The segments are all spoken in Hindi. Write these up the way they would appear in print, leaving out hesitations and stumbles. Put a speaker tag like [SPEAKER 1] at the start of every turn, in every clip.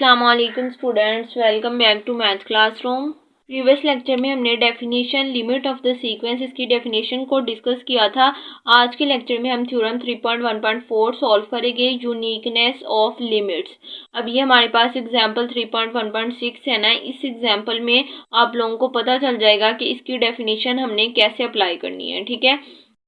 [SPEAKER 1] अस्सलाम वालेकुम students, welcome back to math classroom. Previous lecture में हमने definition limit of the sequence इसकी डेफिनेशन को डिस्कस किया था। आज के लेक्चर में हम थ्योरम 3.1.4 सॉल्व करेंगे, यूनिकनेस ऑफ लिमिट्स। अब ये हमारे पास एग्जांपल 3.1.6 है ना। इस एग्जांपल में आप लोगों को पता चल जाएगा कि इसकी डेफिनेशन हमने कैसे अप्लाई करनी है। ठीक है,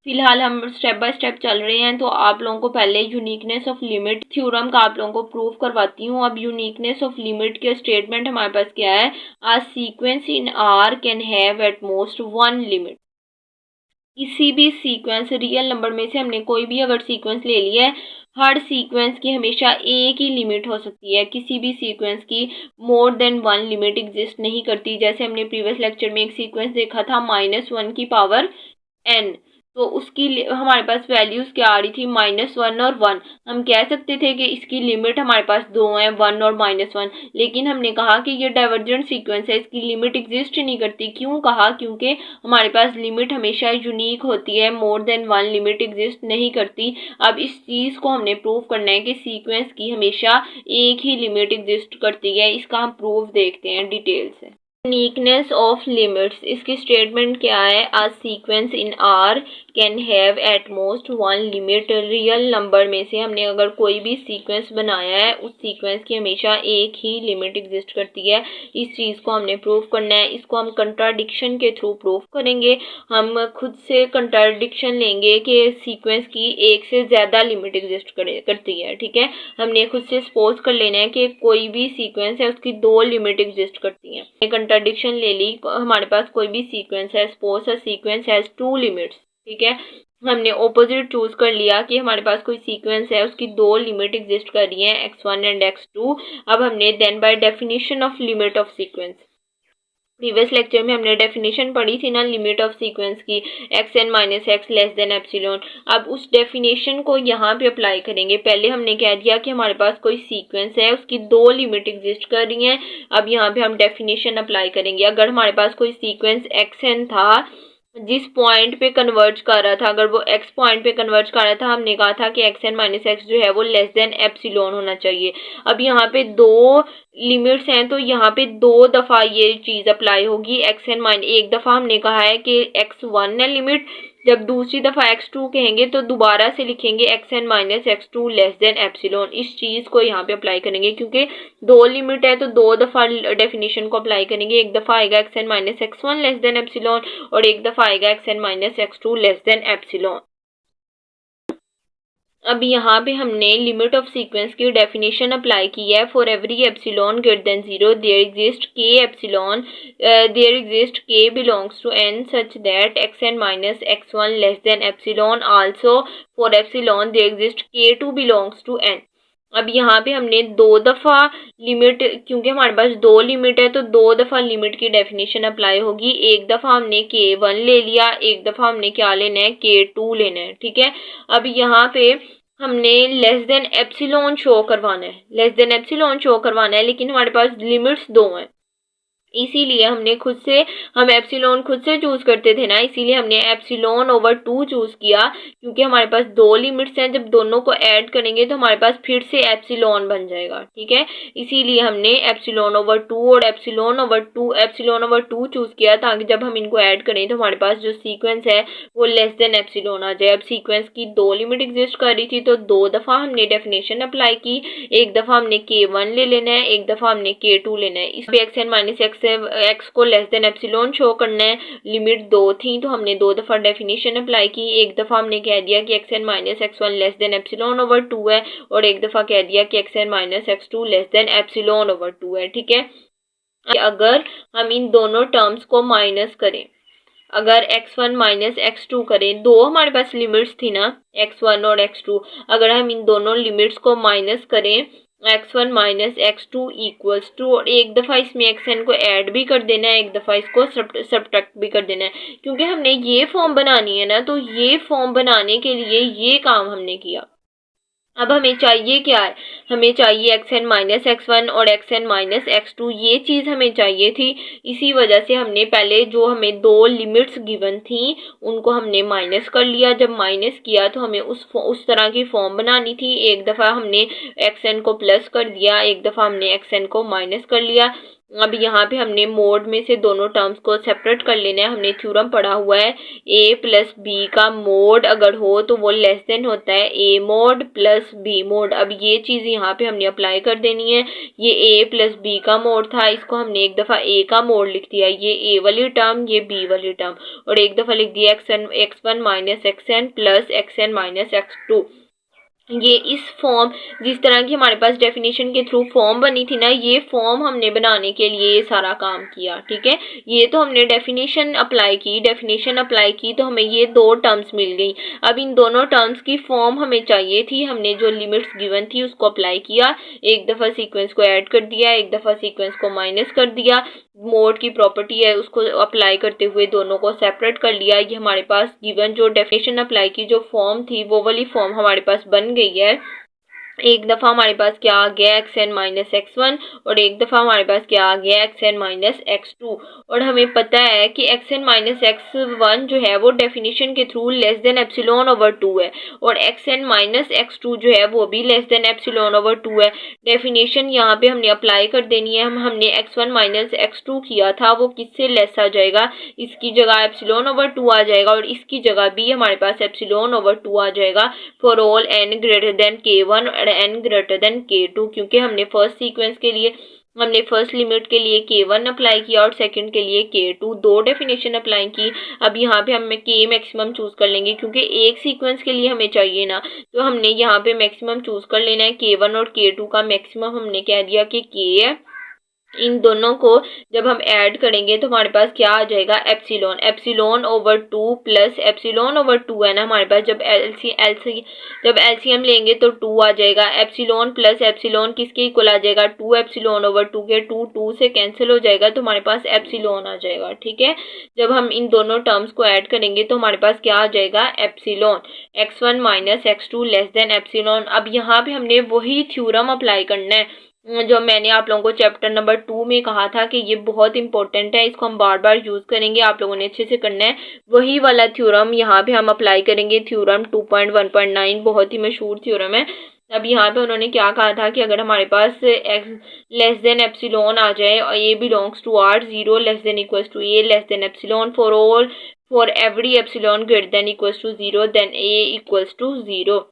[SPEAKER 1] फिलहाल हम स्टेप बाय स्टेप चल रहे हैं, तो आप लोगों को पहले यूनिकनेस ऑफ लिमिट थ्योरम का आप लोगों को प्रूव करवाती हूँ। अब यूनिकनेस ऑफ लिमिट के स्टेटमेंट हमारे पास क्या है, a sequence in R can have at most one limit. किसी भी सीक्वेंस रियल नंबर में से हमने कोई भी अगर सीक्वेंस ले लिया है, हर सीक्वेंस की हमेशा एक ही लिमिट हो सकती है। किसी भी सीक्वेंस की more than one limit exist नहीं करती। जैसे हमने प्रीवियस लेक्चर में एक सीक्वेंस देखा था -1 की पावर n, तो उसकी हमारे पास वैल्यूज क्या आ रही थी, -1 और 1। हम कह सकते थे कि इसकी लिमिट हमारे पास दो हैं, 1 और -1, लेकिन हमने कहा कि ये डाइवर्जेंट सीक्वेंस है, इसकी लिमिट एग्जिस्ट नहीं करती। क्यों कहा, क्योंकि हमारे पास लिमिट हमेशा यूनिक होती है, more than one limit exist नहीं करती। अब इस चीज़ को हमने प्रूव करना है कि सीक्वेंस की हमेशा एक ही लिमिट एग्जिस्ट करती है। इसका हम प्रूफ देखते हैं डिटेल से। यूनिकनेस ऑफ लिमिट्स, इसकी स्टेटमेंट क्या है, a sequence in R can have at most one limit. Real number में से हमने अगर कोई भी सीक्वेंस बनाया है, उस सीक्वेंस की हमेशा एक ही लिमिट एग्जिस्ट करती है। इस चीज़ को हमने प्रूव करना है। इसको हम कंट्राडिक्शन के थ्रू प्रूव करेंगे। हम खुद से कंट्राडिक्शन लेंगे कि सीक्वेंस की एक से ज़्यादा लिमिट एग्जिस्ट करती है। ठीक है, हमने खुद से सपोज कर लेना है कि कोई भी सीक्वेंस है, उसकी दो लिमिट एग्जिस्ट करती हैं। कंट्राडिक्शन ले ली, हमारे पास कोई भी सीक्वेंस है, suppose a sequence has to limits. ठीक है, हमने ऑपोजिट चूज कर लिया कि हमारे पास कोई सीक्वेंस है, उसकी दो लिमिट एग्जिस्ट कर रही हैं, x1 एंड x2। अब हमने then by definition of limit of sequence, previous lecture में हमने डेफिनेशन पढ़ी थी ना लिमिट ऑफ सीक्वेंस की, xn - x less than epsilon. अब उस डेफिनेशन को यहाँ पे अप्लाई करेंगे। पहले हमने कह दिया कि हमारे पास कोई सीक्वेंस है, उसकी दो लिमिट एग्जिस्ट कर रही हैं। अब यहाँ पे हम डेफिनेशन अप्लाई करेंगे। अगर हमारे पास कोई सीक्वेंस xn था, जिस पॉइंट पे कन्वर्ज कर रहा था, अगर वो x पॉइंट पे कन्वर्ज कर रहा था, हमने कहा था कि xn - x जो है वो लेस देन एप्सिलॉन होना चाहिए। अब यहाँ पे दो लिमिट्स हैं, तो यहाँ पे दो दफ़ा ये चीज़ अप्लाई होगी। xn एक दफ़ा हमने कहा है कि x1 है लिमिट, जब दूसरी दफ़ा x2 कहेंगे तो दोबारा से लिखेंगे xn - x2 less than epsilon. इस चीज़ को यहाँ पे अप्लाई करेंगे, क्योंकि दो लिमिट है तो दो दफ़ा डेफिनेशन को अप्लाई करेंगे। एक दफ़ा आएगा xn - x1 less than epsilon, और एक दफ़ा आएगा xn - x2 less than epsilon. अब यहाँ पे हमने लिमिट ऑफ सीक्वेंस की डेफिनेशन अप्लाई की है। For every epsilon greater than 0 there exist K epsilon, there exist K belongs to n such that xn - x1 less than epsilon. Also for epsilon there exist k2 belongs to n। अब यहाँ पे हमने दो दफ़ा लिमिट, क्योंकि हमारे पास दो लिमिट है तो दो दफ़ा लिमिट की डेफिनेशन अप्लाई होगी। एक दफ़ा हमने k1 ले लिया, एक दफ़ा हमने क्या लेना है, k2 लेना है। ठीक है, अब यहाँ पे हमने लेस देन एप्सिलॉन शो करवाना है, लेस देन एप्सिलॉन शो करवाना है, लेकिन हमारे पास लिमिट्स दो हैं, इसीलिए हमने खुद से, हम एप्सिलॉन खुद से चूज करते थे ना, इसीलिए हमने एप्सिलॉन ओवर 2 चूज किया, क्योंकि हमारे पास दो लिमिट्स हैं। जब दोनों को ऐड करेंगे तो हमारे पास फिर से एप्सिलॉन बन जाएगा। ठीक है, इसीलिए हमने एप्सिलॉन ओवर 2 और एप्सिलॉन ओवर 2 चूज किया, ताकि जब हम इनको ऐड करें तो हमारे पास जो सीक्वेंस है वो लेस देन एप्सिलॉन आ जाए। अब सीक्वेंस की दो लिमिट एग्जिस्ट कर रही थी, तो दो दफ़ा हमने डेफिनेशन अप्लाई की। एक दफ़ा हमने k1 ले लेना है, एक दफ़ा हमने k2 लेना है। इस पे xn - x x को लेस देन एप्सिलॉन शो करना है। लिमिट दो थी तो हमने दो दफ़ा डेफिनेशन अप्लाई की। एक दफ़ा हमने कह दिया कि xn - x1 less than epsilon over 2 है, और एक दफ़ा कह दिया कि xn - x2 less than epsilon over 2 है। ठीक है, अगर हम इन दोनों टर्म्स को माइनस करें, अगर x1 - x2 करें, दो हमारे पास लिमिट्स थी ना, x1 और x2, अगर हम इन दोनों लिमिट्स को माइनस करें, x1 - x2 इक्वल्स टू, और एक दफ़ा इसमें xn को ऐड भी कर देना है, एक दफ़ा इसको सब्ट्रैक्ट भी कर देना है, क्योंकि हमने ये फॉर्म बनानी है ना, तो ये फॉर्म बनाने के लिए ये काम हमने किया। अब हमें चाहिए क्या है, हमें चाहिए xn माइनस x1 और xn माइनस x2, ये चीज़ हमें चाहिए थी। इसी वजह से हमने पहले जो हमें दो लिमिट्स गिवन थी उनको हमने माइनस कर लिया। जब माइनस किया तो हमें उस तरह की फॉर्म बनानी थी। एक दफ़ा हमने xn को प्लस कर दिया, एक दफ़ा हमने xn को माइनस कर लिया। अब यहाँ पे हमने मोड में से दोनों टर्म्स को सेपरेट कर लेना है। हमने थ्योरम पढ़ा हुआ है a प्लस बी का मोड अगर हो तो वो लेस देन होता है a mode plus b mode. अब ये चीज़ यहाँ पे हमने अप्लाई कर देनी है। ये a प्लस b का मोड था, इसको हमने एक दफ़ा a का मोड लिख दिया, ये a वाली टर्म ये b वाली टर्म, और एक दफ़ा लिख दिया x1 minus xn plus xn minus x2। ये इस फॉर्म, जिस तरह की हमारे पास डेफिनेशन के थ्रू फॉर्म बनी थी ना, ये फॉर्म हमने बनाने के लिए ये सारा काम किया। ठीक है, ये तो हमने डेफिनेशन अप्लाई की तो हमें ये दो टर्म्स मिल गई। अब इन दोनों टर्म्स की फॉर्म हमें चाहिए थी। हमने जो लिमिट्स गिवन थी उसको अप्लाई किया, एक दफ़ा सीक्वेंस को ऐड कर दिया, एक दफ़ा सीक्वेंस को माइनस कर दिया। मोड की प्रॉपर्टी है उसको अप्लाई करते हुए दोनों को सेपरेट कर लिया। ये हमारे पास गिवन जो डेफिनेशन अप्लाई की जो फॉर्म थी वो वाली फॉर्म हमारे पास बन गई है। एक दफ़ा हमारे पास क्या आ गया xn माइनस x1, और एक दफ़ा हमारे पास क्या आ गया xn माइनस x2। और हमें पता है कि xn माइनस x1 जो है वो डेफिनेशन के through less than epsilon over 2 है, और xn माइनस x2 जो है वो भी लेस देन एप्सिलॉन ओवर 2 है। डेफिनेशन यहाँ पे हमने अप्लाई कर देनी है। हमने x1 माइनस x2 किया था, वो किससे लेस आ जाएगा, इसकी जगह एप्सिलॉन ओवर 2 आ जाएगा, और इसकी जगह भी हमारे पास एप्सिलॉन ओवर 2 आ जाएगा for all n greater than k1 और n ग्रेटर देन k2। क्योंकि हमने फर्स्ट लिमिट के लिए k1 अप्लाई किया और सेकंड के लिए k2, दो डेफिनेशन अप्लाई की। अब यहाँ पे हम k मैक्सिमम चूज कर लेंगे क्योंकि एक सीक्वेंस के लिए हमें चाहिए ना, तो हमने यहाँ पे मैक्सिमम चूज कर लेना है। k1 और k2 का मैक्सिमम हमने कह दिया कि k है। इन दोनों को जब हम ऐड करेंगे तो हमारे पास क्या आ जाएगा, epsilon over 2 plus epsilon over 2 है ना हमारे पास। जब एलसीएम लेंगे तो 2 आ जाएगा। एप्सिलॉन प्लस एप्सिलॉन किसके इक्वल आ जाएगा, 2 एप्सिलॉन ओवर 2 के। 2 से कैंसिल हो जाएगा तो हमारे पास एप्सिलॉन आ जाएगा। ठीक है, जब हम इन दोनों टर्म्स को ऐड करेंगे तो हमारे पास क्या आ जाएगा, epsilon x1 minus x2 less than epsilon. अब यहाँ पे हमने वही थ्योरम अप्लाई करना है जो मैंने आप लोगों को चैप्टर नंबर 2 में कहा था कि ये बहुत इंपॉर्टेंट है, इसको हम बार बार यूज़ करेंगे, आप लोगों ने अच्छे से करना है। वही वाला थ्योरम यहाँ पे हम अप्लाई करेंगे, थ्योरम 2.1.9, बहुत ही मशहूर थ्योरम है। अब यहाँ पे उन्होंने क्या कहा था कि अगर हमारे पास लेस देन एप्सिलॉन आ जाए और a belongs to R, 0 less than equals to a less than epsilon, for every epsilon greater than equals to 0 then a equals to 0।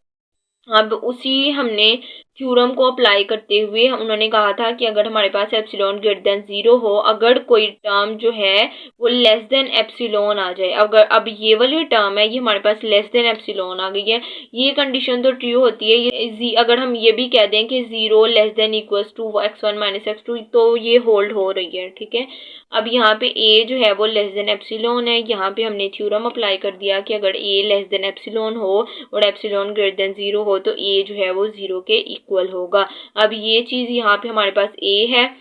[SPEAKER 1] अब उसी हमने थ्योरम को अप्लाई करते हुए उन्होंने कहा था कि अगर हमारे पास एप्सिलॉन ग्रेटर देन 0 हो, अगर कोई टर्म जो है वो लेस देन एप्सिलॉन आ जाए, अगर अब ये वाली टर्म है ये हमारे पास लेस देन एप्सिलॉन आ गई है, ये कंडीशन तो ट्रू होती है। ये अगर हम ये भी कह दें कि 0 less than equals to x1 minus x2 तो ये होल्ड हो रही है। ठीक है, अब यहाँ पे a जो है वो लेस देन एप्सिलॉन है। यहाँ पे हमने थ्योरम अप्लाई कर दिया कि अगर a लेस देन एप्सिलॉन हो और एप्सिलॉन ग्रेटर देन 0 हो तो a जो है वो 0 के इक्वल होगा। अब ये चीज़ यहाँ पे हमारे पास a है,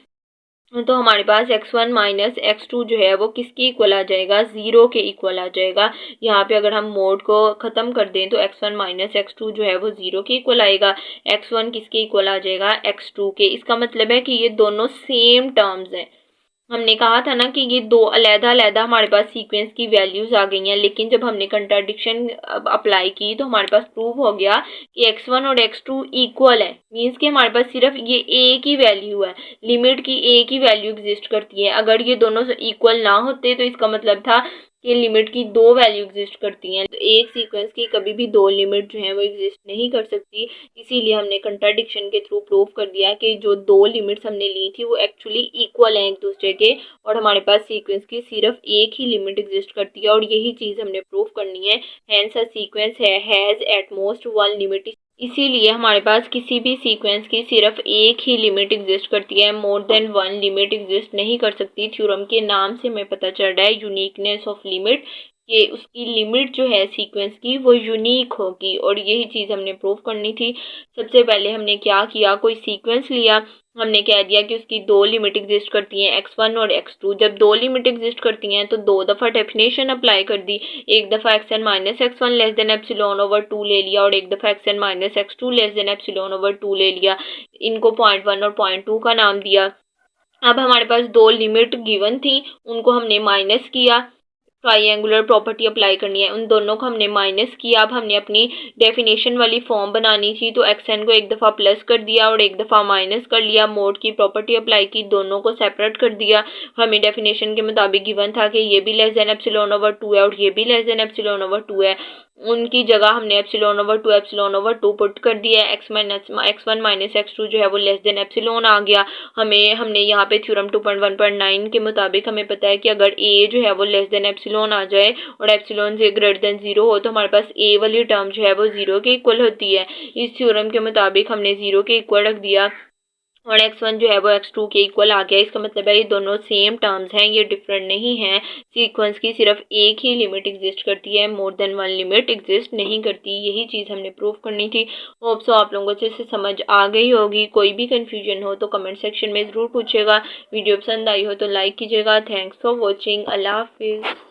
[SPEAKER 1] तो हमारे पास x1 माइनस x2 जो है वो किसके इक्वल आ जाएगा, 0 के इक्वल आ जाएगा। यहाँ पे अगर हम मोड को ख़त्म कर दें तो x1 माइनस x2 जो है वो 0 के इक्वल आएगा। x1 किसके इक्वल आ जाएगा, x2 के। इसका मतलब है कि ये दोनों सेम टर्म्स हैं। हमने कहा था ना कि ये दो अलग-अलग हमारे पास सीक्वेंस की वैल्यूज़ आ गई हैं, लेकिन जब हमने कंट्राडिक्शन अप्लाई की तो हमारे पास प्रूव हो गया कि x1 और x2 इक्वल है। मींस कि हमारे पास सिर्फ ये a की वैल्यू है, लिमिट की a की वैल्यू एग्जिस्ट करती है। अगर ये दोनों इक्वल ना होते तो इसका मतलब था कि लिमिट की दो वैल्यू एग्जिस्ट करती हैं, तो एक सीक्वेंस की कभी भी दो लिमिट जो है वो एग्जिस्ट नहीं कर सकती। इसीलिए हमने कंट्राडिक्शन के थ्रू प्रूव कर दिया कि जो दो लिमिट्स हमने ली थी वो एक्चुअली इक्वल हैं एक दूसरे के, और हमारे पास सीक्वेंस की सिर्फ एक ही लिमिट एग्जिस्ट करती है, और यही चीज़ हमने प्रूव करनी है। Hence a sequence has at most one limit. इसीलिए हमारे पास किसी भी सीक्वेंस की सिर्फ एक ही लिमिट एग्जिस्ट करती है, more than one limit exist नहीं कर सकती। थ्योरम के नाम से हमें पता चल रहा है यूनिकनेस ऑफ लिमिट कि उसकी लिमिट जो है सीक्वेंस की वो यूनिक होगी, और यही चीज़ हमने प्रूव करनी थी। सबसे पहले हमने क्या किया, कोई सीक्वेंस लिया, हमने कह दिया कि उसकी दो लिमिट एग्जिस्ट करती हैं, x1 और x2। जब दो लिमिट एग्जिस्ट करती हैं तो दो दफ़ा डेफिनेशन अप्लाई कर दी। एक दफ़ा xn minus x1 less than epsilon over 2 ले लिया, और एक दफ़ा xn minus x2 less than epsilon over 2 ले लिया। इनको पॉइंट 1 और पॉइंट 2 का नाम दिया। अब हमारे पास दो लिमिट गिवन थी, उनको हमने माइनस किया, ट्राइंगुलर प्रॉपर्टी अप्लाई करनी है, उन दोनों को हमने माइनस किया। अब हमने अपनी डेफिनेशन वाली फॉर्म बनानी थी, तो एक्स एन को एक दफ़ा प्लस कर दिया और एक दफ़ा माइनस कर लिया, मोड की प्रॉपर्टी अप्लाई की, दोनों को सेपरेट कर दिया। हमें डेफिनेशन के मुताबिक गिवन था कि ये भी लेस देन एप्सिलॉन ओवर 2 है और ये भी लेस देन एप्सिलॉन ओवर 2 है। उनकी जगह हमने एप्सिलॉन ओवर 2 पुट कर दिया है। x1 माइनस x2 जो है वो लेस देन एप्सिलॉन आ गया। हमने यहाँ पे थ्योरम 2.1.9 के मुताबिक हमें पता है कि अगर a जो है वो लेस देन एप्सिलॉन आ जाए और एप्सिलॉन से ग्रेटर देन 0 हो तो हमारे पास a वाली टर्म जो है वो 0 के इक्वल होती है। इस थ्योरम के मुताबिक हमने 0 के इक्वल रख दिया और x1 जो है वो x2 के इक्वल आ गया। इसका मतलब है ये दोनों सेम टर्म्स हैं, ये डिफरेंट नहीं हैं। सीक्वेंस की सिर्फ एक ही लिमिट एग्जिस्ट करती है, more than one limit exist नहीं करती। यही चीज़ हमने प्रूव करनी थी। होप सो आप लोगों को अच्छे से समझ आ गई होगी। कोई भी कन्फ्यूजन हो तो कमेंट सेक्शन में ज़रूर पूछेगा। वीडियो पसंद आई हो तो लाइक कीजिएगा। Thanks for watching. अल्लाह हाफिज़।